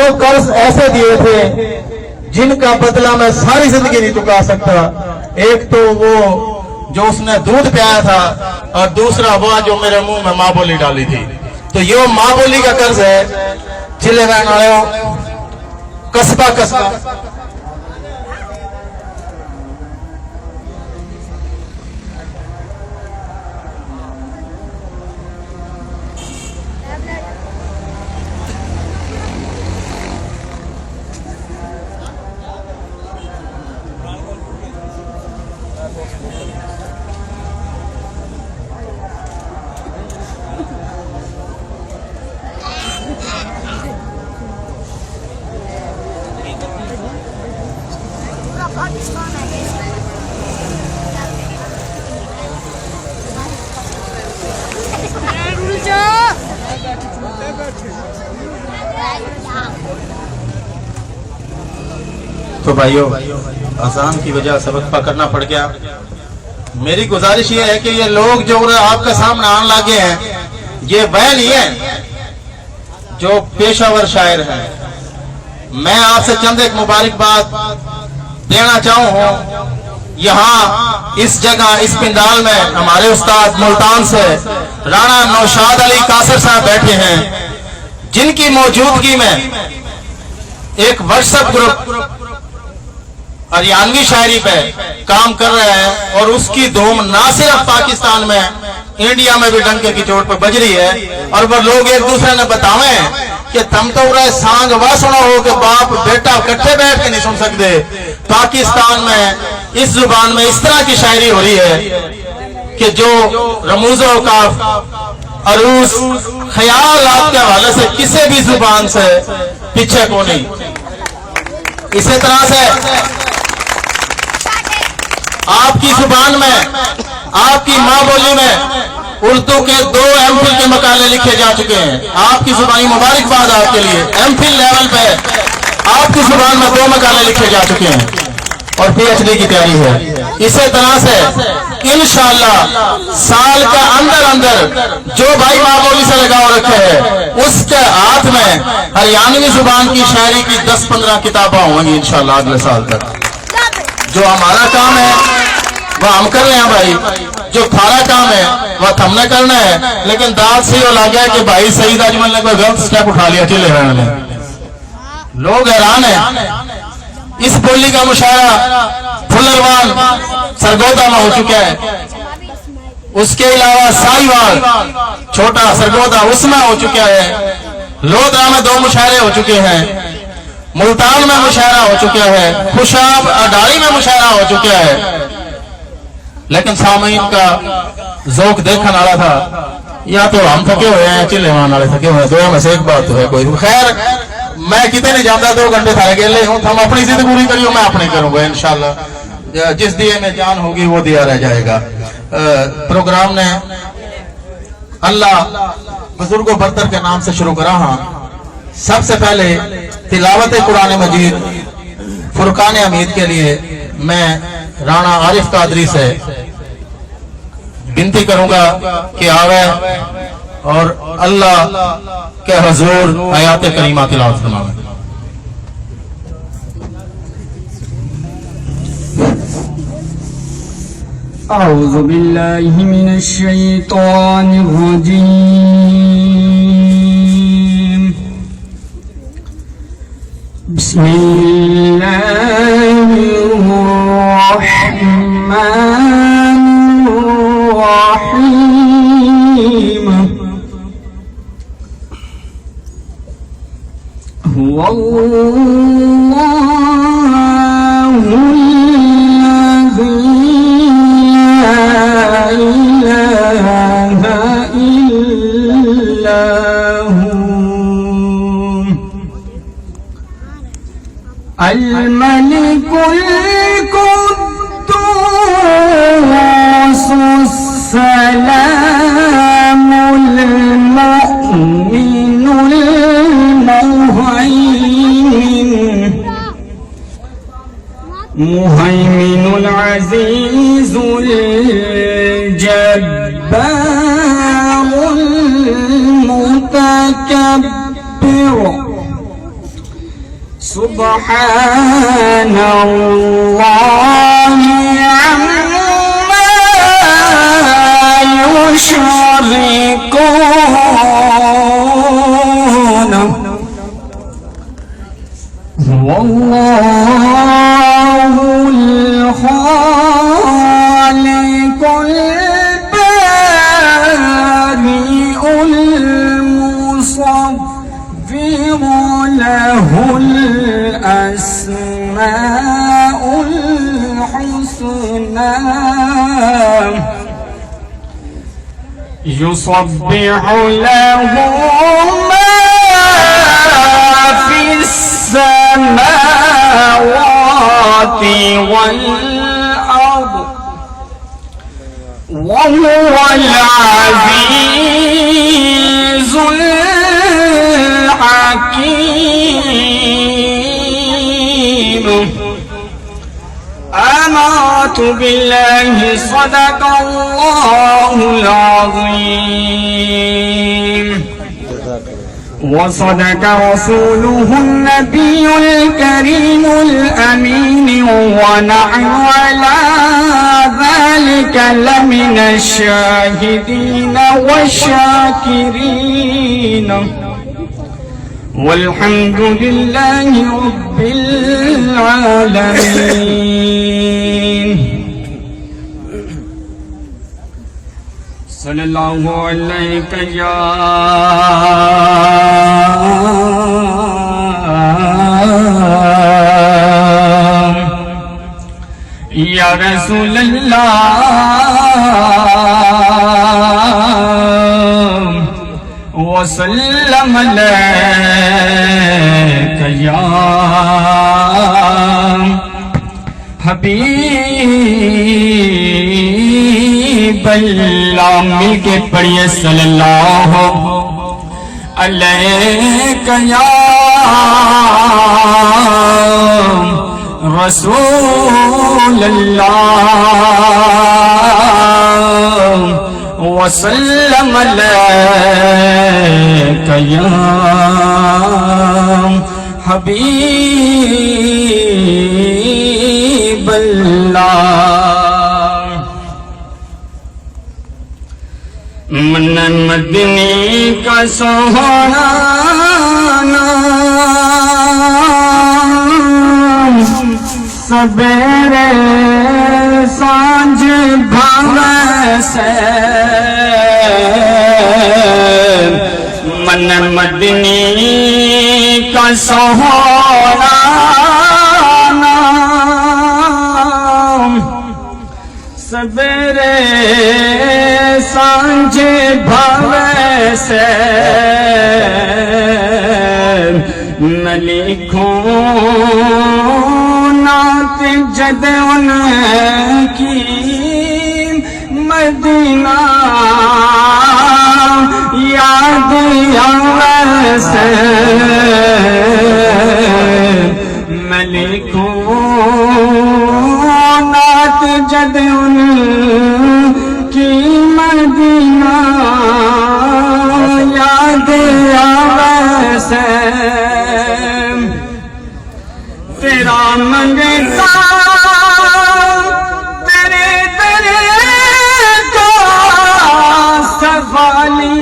دو قرض ایسے دیے تھے جن کا بدلہ میں ساری زندگی نہیں چکا سکتا. ایک تو وہ جو اس نے دودھ پیا تھا اور دوسرا وہ جو میرے منہ میں ماں بولی ڈالی تھی. تو یہ ماں بولی کا قرض ہے. چلے میں آیا قصبہ قصبہ تو بھائیو اذان کی وجہ سبق پکڑنا پڑ گیا. میری گزارش یہ ہے کہ یہ لوگ جو آپ کے سامنے آنے لگے ہیں یہ وہ نہیں ہے جو پیشہ ور شاعر ہیں. میں آپ سے چند ایک مبارکباد دینا چاہوں ہوں. یہاں اس جگہ اس پنڈال میں ہمارے استاد ملتان سے رانا نوشاد علی قاصر صاحب بیٹھے ہیں جن کی موجودگی میں ایک واٹس ایپ گروپ ہریانوی شاعری پہ کام کر رہا ہے اور اس کی دھوم نہ صرف پاکستان میں انڈیا میں بھی ڈنکے کی چوٹ پہ بج رہی ہے. اور وہ لوگ ایک دوسرے نے بتاوے کہ تم تو رہے سانگ وہ سنا ہو کہ باپ بیٹا کٹھے بیٹھ کے نہیں سن سکتے. پاکستان میں اس زبان میں اس طرح کی شاعری ہو رہی ہے کہ جو رموز و اوقاف عروس خیالات کے حوالے سے کسی بھی زبان سے پیچھے کو نہیں. اسی طرح سے آپ کی زبان میں آپ کی ماں بولی میں اردو کے 2 M.Phil کے مقالے لکھے جا چکے ہیں. آپ کی زبانی مبارکباد آپ کے لیے. M.Phil لیول پہ آپ کی زبان میں 2 مقالے لکھے جا چکے ہیں اور PhD کی تیاری ہے. اسی طرح سے انشاءاللہ سال کا اندر جو بھائی ماں بولی سے لگاؤ رکھے ہے اس کے ہاتھ میں ہریانوی زبان کی شاعری کی 10-15 کتابیں ہوں گی انشاءاللہ اگلے سال تک. جو ہمارا کام ہے وہ ہم کر رہے ہیں بھائی. جو تھارا کام ہے وہ ہم نے کرنا ہے. لیکن داد سے یہ لگ گیا کہ بھائی سعید اجمل نے کوئی غلط سٹیپ اٹھا لیا. چلے رہے لوگ حیران ہیں. اس بولی کا مشاعرہ پھلروان سرگودا میں ہو چکا ہے. اس کے علاوہ سائیوال چھوٹا سرگودا اس میں ہو چکا ہے. لودھا میں 2 مشاعرے ہو چکے ہیں. ملتان میں مشاعرہ ہو چکا ہے. خوشاب اڈاڑی میں مشاعرہ ہو چکا ہے. لیکن سامعین کا ذوق دیکھنے والا تھا. یا تو ہم تھکے ہوئے ہیں چلے والے تھکے ہوئے ہیں. 2 میں سے ایک بات تو ہے کوئی. خیر میں کتنے نہیں جانتا 2 گھنٹے تھارے کے لئے ہوں. ہم اپنی ضد پوری کریو میں اپنے کروں گا انشاءاللہ. جس دیے میں جان ہوگی وہ دیا رہ جائے گا. پروگرام نے اللہ بزرگوں برتر کے نام سے شروع کرا. ہاں سب سے پہلے تلاوت قرآن مجید فرقان حمید کے لیے میں رانا عارف قادری سے بنتی کروں گا کہ آوے اور اللہ کے حضور آیات کریمہ تلاوت فرمائے. اعوذ باللہ من الشیطان الرجیم. بسم اللہ الرحمن الرحیم. هو اللہ الذی لا إله إلا هو الملك القدوس السلام المؤمن المهيمن العزيز الجبار المتكبر سبحان الله عما يشركون والله الخالق البارئ المصور له الأسماء الحسنى يصبح له ما في السماوات والأرض وهو العزيز الحكيم. آمنت بالله صدق الله العظيم وصدق رسوله النبي الكريم الأمين ونحن على ذلك لمن الشاهدين والشاكرين والحمد لله رب العالمين. صلی اللہ علیہ یا رسول اللہ وسلم علیک یا حبیب اللہ. مل کے پڑھیے صلی اللہ علیہ یا رسول اللہ وسلم علیک یا حبیب اللہ. من مدنی کا سہانا نام سبیرے سانج بھاوے سے من مدنی کا سہانا نام سبیرے سانج بھاوے سے میں لکھوں نعت جد ان کی مدینہ یاد آوے سے میں لکھوں نعت جد ان کی مدینہ یاد آوے سے تیرا منگتا تیرے کا سوالی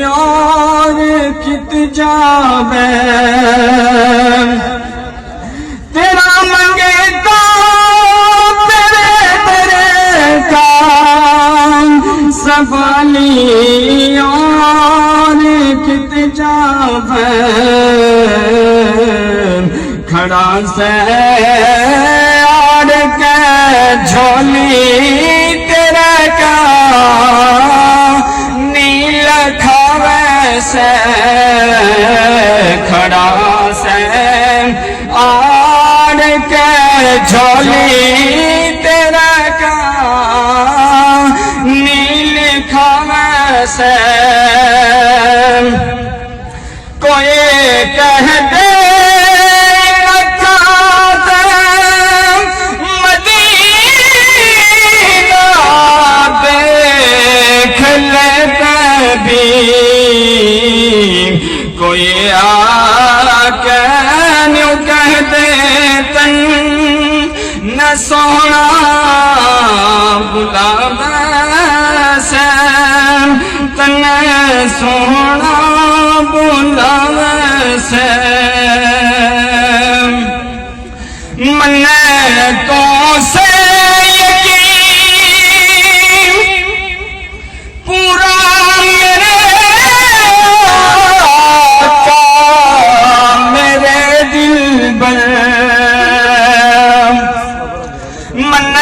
اور کت جاوے تیرا منگتا تیرے کا سوالی اور کت جاوے کھڑا سے آڑ کے جھولی تیرے کا نیل کھاوے سے کھڑا سے آڑ کے جھولی تیرے کا نیل کھاوے سے کوئی کہہ دے کوئی آ کے سونا بلاوے سے من تو سے یقین پورا میرے آقا میرے دل بر من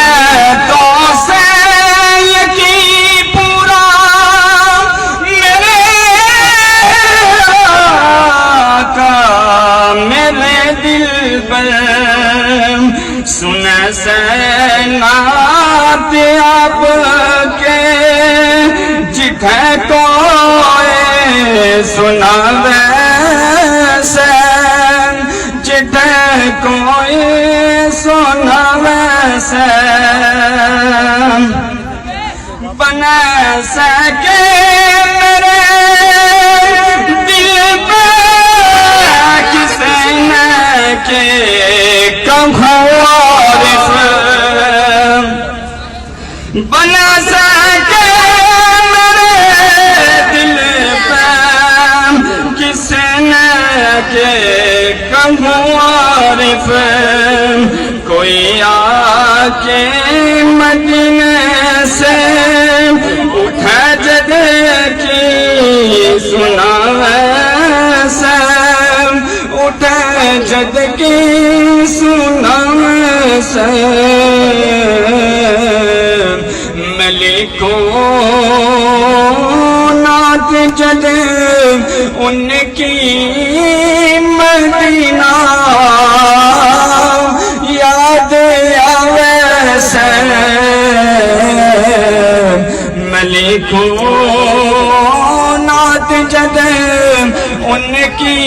تو سے یقین پورا میرے آقا میرے دل بر سن سے نعت آپ کے جتھے کوئی سناوے سے جتھے کوئی سناوے سے بنا سکے میرے دل پہ کسی نے کہ بنا سکے میرے دل پہ کسی نے کہ کہوں عارف کوئی آ کے مدینے سے اٹھے جد کی سناوے سے اٹھے جد کی سناوے سے ملکونات جد ان کی مدینہ یاد آوے سے ملکونات جد ان کی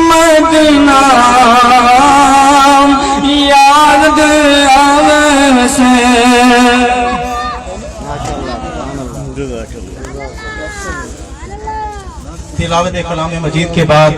مدینہ یاد آوے سے تلاوت کلام مجید کے بعد